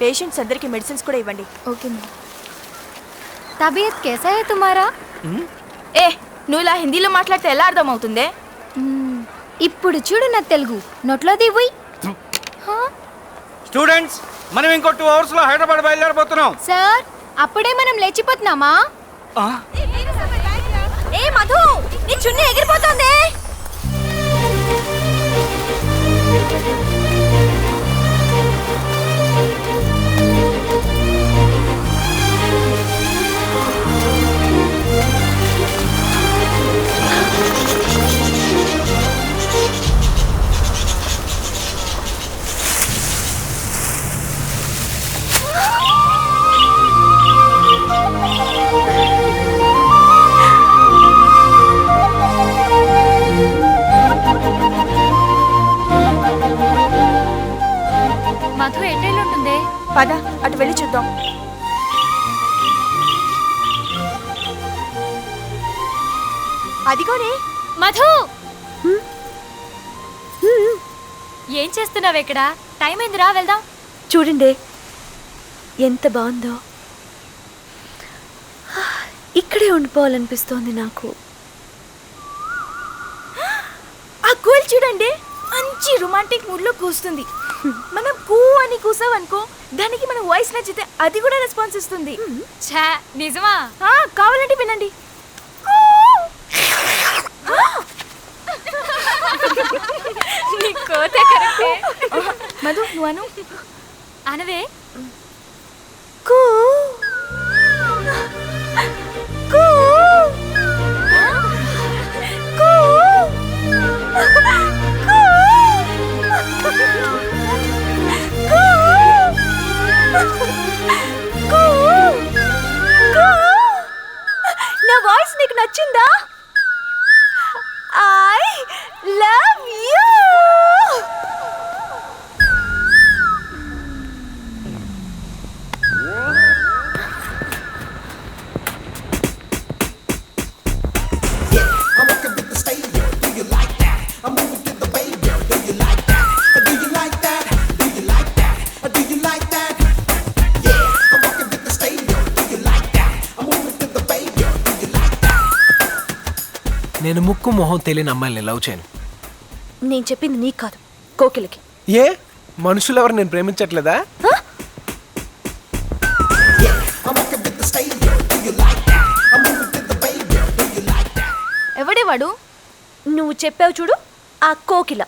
Patients అందరికి medicines కూడా ఇవ్వండి. Okay ma'am. తబియత్ कैसा है तुम्हारा? ఏ నువ్వు ఇలా హిందీలో మాట్లాడితే ఎలా అర్థం అవుతుందే? ఇప్పుడు చూడు నా తెలుగు నోట్లో దివ్వు. స్టూడెంట్స్, మనం ఇంకో 2 hours లో హైదరాబాద్ బయలుదేరబోతున్నాం. సార్ అప్పుడే మనం లేచిపోతున్నామా? ఏ మధు, నీ చున్నీ ఎగిరిపోతుంది. మధు ఎట్టేళ్ళుంటుంది? పద అటు వెళ్ళి చూద్దాం. అదిగోనే మధు, ఏం చేస్తున్నావు ఇక్కడ? టైం అయిందిరా, వెళ్దాం. చూడండి ఎంత బాగుందో. ఇక్కడే ఉండిపోవాలనిపిస్తోంది నాకు. ఆ కూల్ చూడండి, మంచి రొమాంటిక్ మూడ్ లో కూస్తుంది. మనం కూ అని కూసావనుకో, దానికి మన వాయిస్ నచ్చితే అది కూడా రెస్పాన్స్ ఇస్తుంది. ఛా, నిజమా? కావాలంటే వినండి. నీ కోతే కరెక్టే. మధు నువ్వు అను. అనవే. కూ కూ కూ నా వాయిస్ నీకు నచ్చిందా? I love you. నేను ముక్కు మొహం తెలియని అమ్మాయిని లవ్ చేయను. నేను చెప్పింది నీకు కాదు, కోకిలకి. ఏ మనుషులు ఎవరు నేను ప్రేమించట్లేదా? ఎవడే వాడు? నువ్వు చెప్పావు చూడు, ఆ కోకిల.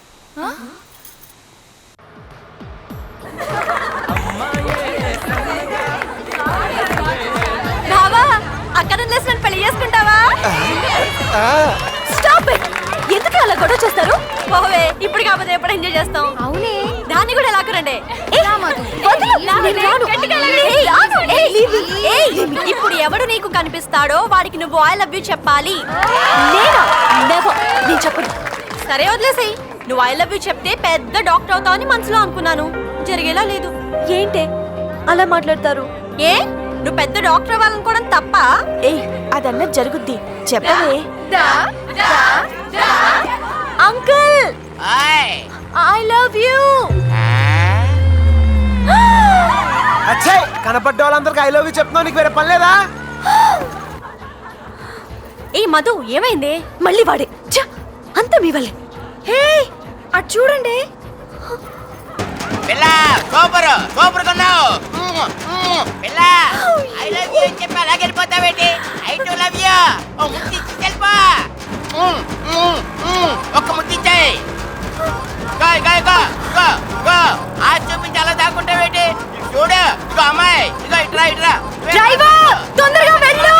బావా, అక్కడ నన్ను పెళ్లి చేసుకుంటావా? Stop it. ఎందుకు అలా గొడవ చేస్తారు? బావే, ఇప్పుడు కాకపోతే ఎప్పుడు ఎంజాయ్ చేస్తాం. అవునే, దాన్ని కూడా లాక్కరండి. ఇప్పుడు ఎవడు నీకు కనిపిస్తాడో వాడికి నువ్వు ఐ లవ్ యూ చెప్పాలి. నేను చెప్పను. సరే వదిలేసాయి. నువ్వు ఐ లవ్ యూ చెప్తే పెద్ద డాక్టర్ అవుతావని మనసులో అనుకున్నాను. జరిగేలా లేదు. ఏంటే అలా మాట్లాడతారు? ఏ నువ్వు పెద్ద డాక్టర్ అవ్వాలనుకోవడం తప్ప? ఏ అదన్నా జరుగుద్ది. చెప్పవే. Uncle, I love you. అచ్చే, కనపడ్డ వాళ్ళందరికి ఐ లవ్ యూ చెప్తున్నావు. నీకు వేరే పని లేదా? ఏ మధు, ఏమైంది? మళ్ళీ వాడే. అంత మీ వల్లే. హే అటు చూడండి. పిల్ల సూపర్ సూపర్ కొన్నావు. పిల్ల ఐ లవ్ యూ చెప్పి అలాగే వెళ్ళిపోతావేంటి? I too love you. ఓ ముద్దిచ్చి వెళ్ళిపో. ఒక్క ముద్దిచ్చాయి. Go go go go go. ఆ చూపించి అలా దాక్కుంటావేంటి? చూడు, ఇగో అమ్మాయి, ఇగో ఇట్రా ఇట్రా. డ్రైవర్, తొందరగా వెళ్ళు.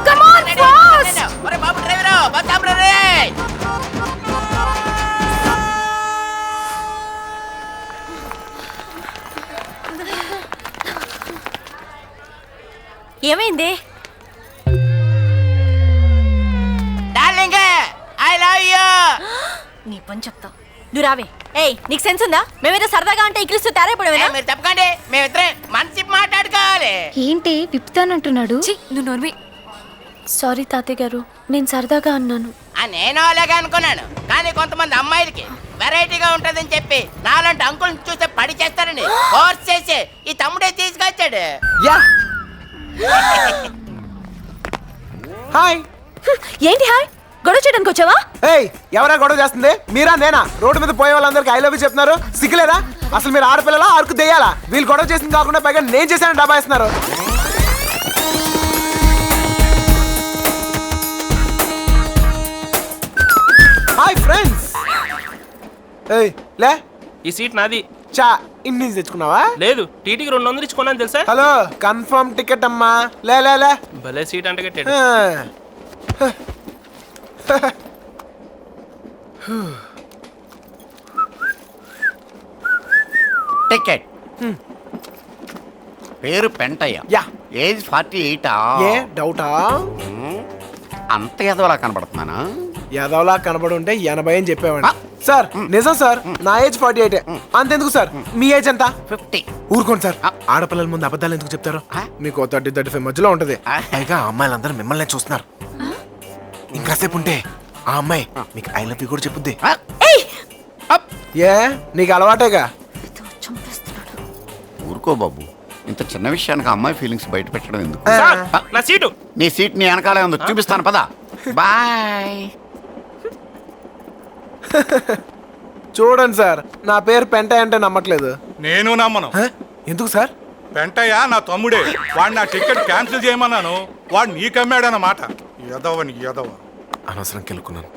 Come on fast. ఒరే బాబు డ్రైవరు, బస్ ఆపరా రే. ఏమైంది? Darling, I love you. నీ పని చెప్తా. నువ్వు రావే. ఏయ్, నీకు సెన్స్ ఉందా? మేమేదో సరదాగా అంటే ఇకిలిస్తూ తేరైపోవడమేనా? మీరు తప్పకండి, మేమిద్దరం మంచి మాట్లాడుకోవాలి. ఏంటి విప్పుతానంటున్నాడు? నువ్వు నోర్మి. సారీ తాతయ్య గారు, నేను సరదాగా అన్నాను. నేను అలాగే అనుకున్నాను, కానీ కొంతమంది అమ్మాయిలకి వెరైటీగా ఉంటదని చెప్పి నాలాంటి అంకుల్ని చూస్తే పడి చేస్తారని ఫోర్స్ చేసి ఈ తమ్ముడే తీసుకొచ్చాడు. Yeah hi. ఏంటి హాయ్? గొడవ చేయడానికి వచ్చావా? ఏయ్ ఎవరా గొడవ చేస్తుంది? మీరా నేనా? రోడ్డు మీద పోయే వాళ్ళందరికి ఐ లవ్ యూ చెప్తున్నారు. సిగ్గులేదా? అసలు మీరు ఆడపిల్లలా అరకు దెయ్యాలా? వీళ్ళు గొడవ చేసింది కాకుండా పైగా నేను చేశాను డబాయిస్తున్నారు. Hi friends. ఏయ్ లే. ఈ సీట్ నాది. చా ఇన్ని తెచ్చుకున్నావా? లేదు, టీటీకి 200 ఇచ్చుకున్నాను తెలుసా? హలో కన్ఫర్మ్ టికెట్ అమ్మా. లే లే లే. భలే సీట్ అంటే కట్టాడు. టికెట్. పేరు పెంటయ్య. యా. ఏజ్ 48. ఏ డౌటా? అంత ఎదవలా కనబడుతున్నానా? యాదవ్లా కనబడి ఉంటే 80 అని చెప్పేవాడి. సార్ నిజం సార్, నా ఏజ్ 48. అంతెందుకు సార్, మీ ఏజ్ ఎంత? 50. ఊరుకోండి సార్, ఆడపిల్లల ముందు అబద్ధాలు ఎందుకు చెప్తారు? మీకు 30-35 మధ్యలో ఉంటది. పైగా అమ్మాయిలందరూ మిమ్మల్ని చూస్తున్నారు. ఇంకాసేపు ఉంటే ఆ అమ్మాయి మీకు ఐ లవ్ యూ కూడా చెప్పుద్ది. ఏ నీకు అలవాటేగా. ఊరుకో బాబు, ఇంత చిన్న విషయానికి అమ్మాయి ఫీలింగ్స్ బయట పెట్టడం ఎందుకు? సార్, నా సీటు. నీ సీట్ నీ వెనకాలే ఉంది, చూపిస్తాను పద. బాయ్. చూడండి సార్, నా పేరు పెంటయ్య అంటే నమ్మట్లేదు. నేను నమ్మను. హ? ఎందుకు సార్? పెంటయ్య నా తమ్ముడే. వాడు నా టికెట్ క్యాన్సిల్ చేయమన్నాను, వాడు నీకమ్మాడన్నమాట. ఎదవని ఎదవ. అనవసరం కెలుకున్నాను.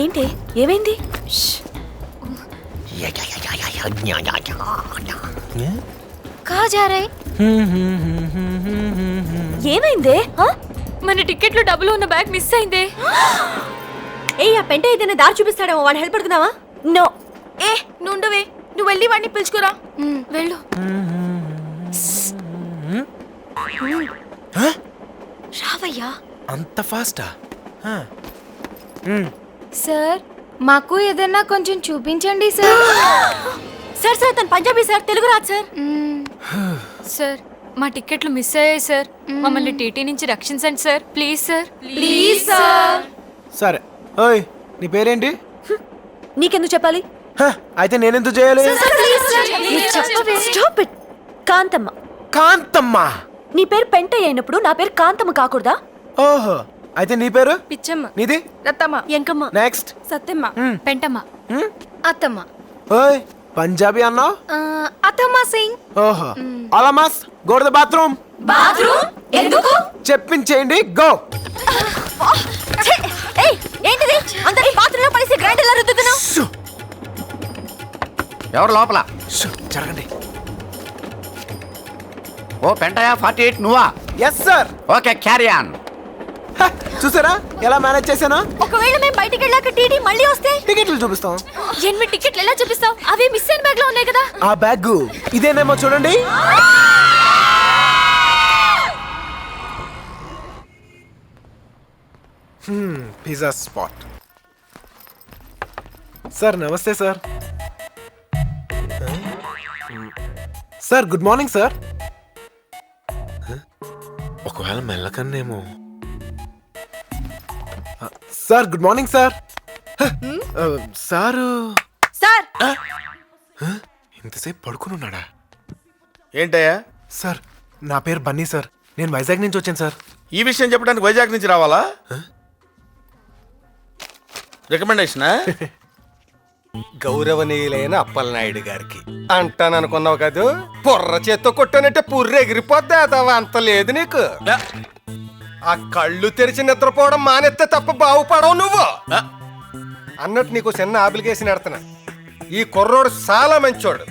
ఏంటి ఏమైంది? कहाँ जा रहे? ఏమైందే? మన టికెట్లో డబ్బులు ఉన్న బ్యాగ్ మిస్ అయిందే. ఏ ఆ పెంట ఏదైనా దారి చూపిస్తాడేమో, వాడిని హెల్ప్ అడుగుదామా? నో. ఏ నుండవే, నువ్వు వెళ్ళి వాడిని పిలుచుకురా. వెళ్ళు. రావయ్యా. అంత ఫాస్టా? సార్ మాకు ఏదైనా కొంచెం చూపించండి సార్. సార్ సార్ తను పంజాబీ సార్, తెలుగు రాదు సార్. సార్ మా టికెట్లు మిస్ అయ్యాయి సార్, మమ్మల్ని టీటీ నుంచి రక్షించండి sir, please sir. Please sir. సరే. ఓయ్ నీ పేరేంటి? నీకెందుకు చెప్పాలి? హ, అయితే నేనెందుకు చేయాలి? Stop it. కాంతమ్మ. కాంతమ్మ. నీ పేరు పెంటయ్య అయినప్పుడు నా పేరు కాంతమ్మ కాకూడదా? ఓహో, అయితే నీ పేరు? పిచ్చమ్మ. నీది? రత్తమ్మ. ఎంకమ్మ. నెక్స్ట్. సత్యమ్మ. పెంటమ్మ. అత్తమ్మ. ఓయ్ పంజాబీ అన్నావు? అత్తమ్మ సింగ్. ఓహో. అలామాస్ go to the bathroom. Bathroom ఎందుకు? చెప్పించేయండి, గో. ఏయ్ ఏంటిది? అందరి బాత్రూంలో పడేసి గ్రైండర్లో రుద్దుతున్నావు. ఎవరు లోపల? జరగండి. ఓ పెంటయ్య 48 నువ్వా? Yes sir. Okay, carry on. చూసారా ఎలా మేనేజ్ చేశాను? ఒకవేళ మేము బయటికి వెళ్ళాక టీటీ మళ్ళీ వస్తే టికెట్లు చూపిస్తాం. 8 టికెట్లు ఎలా చూపిస్తావు? అవి మిస్ అయిన బ్యాగ్ లో ఉన్నాయి కదా. ఆ బ్యాగ్ ఇదేనేమో చూడండి. Pizza spot. సార్ నమస్తే sir. Sir good morning sir. ఒకవేళ మెల్లకన్నేమో. Sir good morning sir. Sir sir ఇంతసేపు పడుకుని ఉన్నాడా? ఏంటయ్యా? సార్ నా పేరు బన్నీ సార్, నేను వైజాగ్ నుంచి వచ్చాను సార్. ఈ విషయం చెప్పడానికి వైజాగ్ నుంచి రావాలా? రికమెండేషనా? గౌరవనీయులైన అప్పలనాయుడు గారికి అంటాననుకున్నావు కదూ, పొర్ర చేత్తో కొట్టానంటే పుర్రె ఎగిరిపోద్దా? అదవా అంత లేదు నీకు. ఆ కళ్ళు తెరిచి నిద్రపోవడం మానేస్తే తప్ప బాగుపడవు నువ్వు. అన్నట్టు నీకు చిన్న అప్లికేషన్ ఎడతాను. ఈ కుర్రోడు చాలా మంచోడు,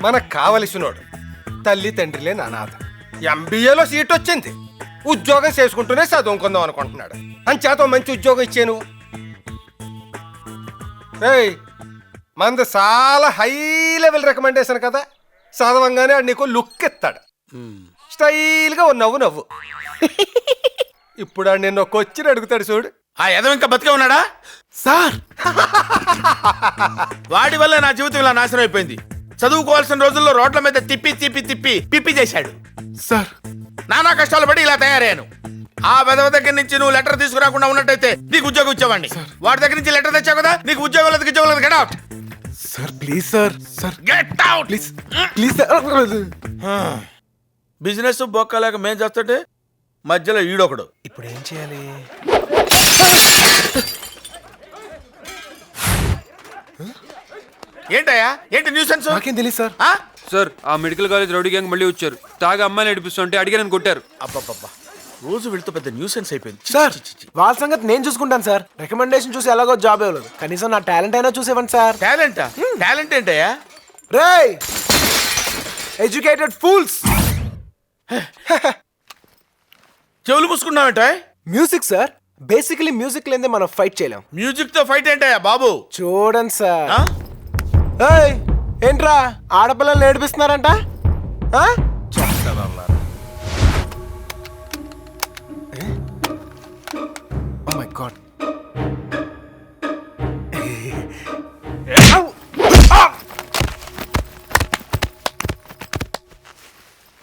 మనకు కావలసినోడు, తల్లి తండ్రి లేని అనాథ. ఎంబీఏలో సీట్ వచ్చింది, ఉద్యోగం చేసుకుంటూనే చదువుకుందాం అనుకుంటున్నాడు. అంచేత మంచి ఉద్యోగం ఇచ్చే నువ్వు. మంది చాలా హై లెవెల్ రికమెండేషన్ కదా, చదవంగానే ఆడు నీకు లుక్ ఇస్తాడు, స్టైల్గా ఓ నవ్వు నవ్వు. ఇప్పుడు ఆడు నిన్న ఒక వచ్చి అడుగుతాడు చూడు. ఆ ఎదవ ఇంకా బతికే ఉన్నాడా? సార్ వాడి వల్ల నా జీవితం ఇలా నాశనం అయిపోయింది. చదువుకోవాల్సిన రోజుల్లో రోడ్ల మీద తిప్పి తిప్పి తిప్పి పిప్పి చేశాడు. సార్ నానా కష్టాలు పడి ఇలా తయారయ్యాను. ఆ వెధవ దగ్గర నుంచి నువ్వు లెటర్ తీసుకురాకుండా ఉన్నట్టయితే నీకు ఉద్యోగం ఇచ్చేవాడిని. వాడి దగ్గర నుంచి లెటర్ తెచ్చావు కదా, నీకు ఉద్యోగం లేదు get out. Sir please sir. Sir get out please please sir. Business బొక్కలేక మేం చేస్తుంటే మధ్యలో ఈడొకడు. ఇప్పుడు ఏం చేయాలి? ఏంటయ్యా ఏంటి న్యూసెన్స్? నాకేం తెలియదు సార్. సార్ ఆ మెడికల్ కాలేజ్ రౌడీ గ్యాంగ్ మళ్ళీ వచ్చారు. తాగా అమ్మాయిని నడిపిస్తుంటే అడిగానని కొట్టారు. అబ్బబ్బబ్బా, రోజు వెళ్తూ పెద్ద న్యూసెన్స్ అయిపోయింది. సార్ వాళ్ళ సంగతి నేను చూసుకుంటాను సార్. రికమెండేషన్ చూసి ఎలాగో జాబ్ ఇవ్వలేదు, కనీసం నా టాలెంట్ అయినా చూసేవండి సార్. టాలెంటా? టాలెంట్ ఏంటయ్యా? రేయ్ ఎడ్యుకేటెడ్ ఫూల్స్. చెవులు మూసుకున్నావేంట? మ్యూజిక్ సార్, బేసికలీ మ్యూజిక్ లేదే మనం ఫైట్ చేయలేం. మ్యూజిక్ తో ఫైట్ ఏంటయ్యా బాబు? చూడండి సార్. ఆ? ఏయ్ ఏంట్రా ఆడపిల్లలు నేర్పిస్తున్నారంట? Oh my God.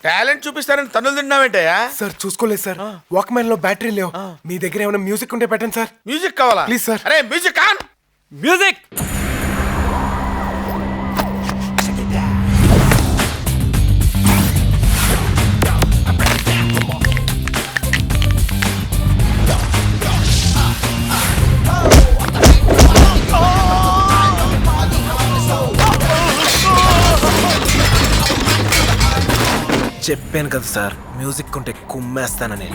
టాలెంట్ చూపిస్తారని తన్నులు తిన్నావేంటయ్యా? సార్ చూసుకోలేదు సార్. వాక్మెన్ లో బ్యాటరీ లేవు. మీ దగ్గర ఏమైనా మ్యూజిక్ ఉంటే పెట్టండి సార్. మ్యూజిక్ కావాలా? Please sir. అరే మ్యూజిక్ ఆన్. మ్యూజిక్. చెప్పాను కదా సార్, మ్యూజిక్ ఉంటే కుమ్మేస్తానని.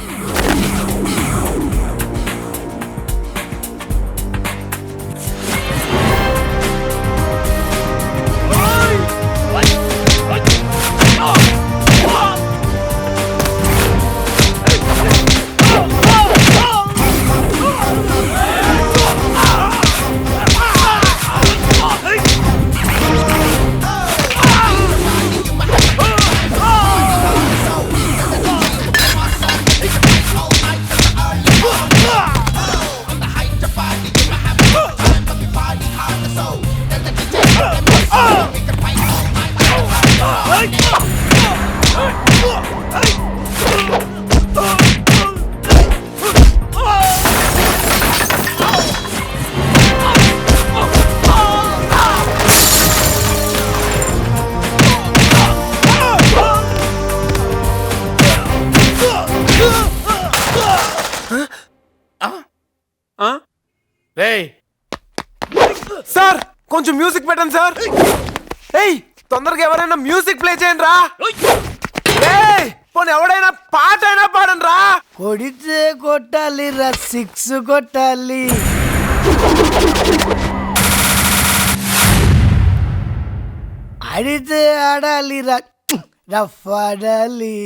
సార్ కొంచెం మ్యూజిక్ పెట్టండి సార్. ఏయ్ తొందరగా ఎవరైనా మ్యూజిక్ ప్లే చేయండి రా. ఏయ్ పోనీ ఎవడైనా పాట అయినా పాడండి రా. కొడితే కొట్టాలి రా, 6 కొట్టాలి. ఆడితే ఆడాలి రా, రఫ్ ఆడాలి.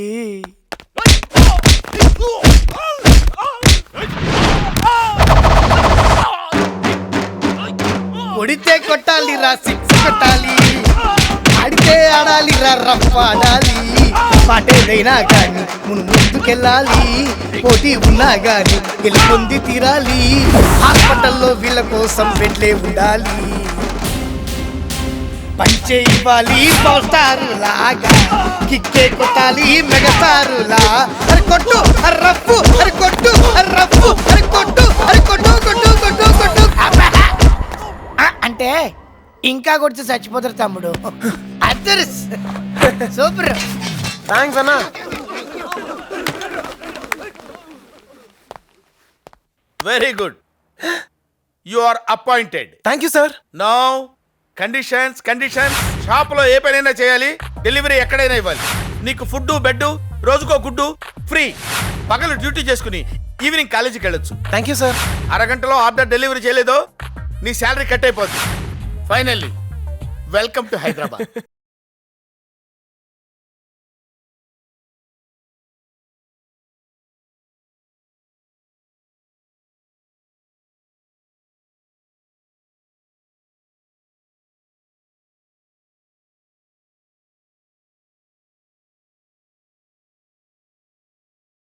కొడితే కొట్టాలి రా, 6 కొట్టాలి. ఆడితే ఆడాలి రా, రఫ్ ఆడాలి. పాటేదైనా గాని ముందుకెళ్ళాలి. పోటీ ఉన్నా గాని గెలుపొంది తీరాలి. హాస్పిటల్లో వీళ్ళ కోసం బెడ్లే ఉండాలి. పంచే ఇవ్వాలి పవర్ స్టార్ లాగా, కిక్కే కొట్టాలి మెగాస్టారులా. అరే కొట్టు అరే రఫ్, అరే కొట్టు అరే రఫ్, అరే కొట్టు అరే కొట్టు కొట్టు కొట్టు కొట్టు. అంటే ఇంకా కొడితే చచ్చిపోతారు తమ్ముడు. అద్దరు సూపర్. థ్యాంక్స్ అన్నా. Very good, you are appointed. Thank you sir. Now conditions. Shop లో ఏ పనైనా చేయాలి, డెలివరీ ఎక్కడైనా ఇవ్వాలి. నీకు ఫుడ్ బెడ్, రోజుకో గుడ్డు ఫ్రీ. పగలు డ్యూటీ చేసుకుని ఈవినింగ్ కాలేజీకి వెళ్ళొచ్చు. Thank you sir. అరగంటలో ఆర్డర్ డెలివరీ చేయలేదో నీ శాలరీ కట్ అయిపోద్ది. Finally welcome to Hyderabad.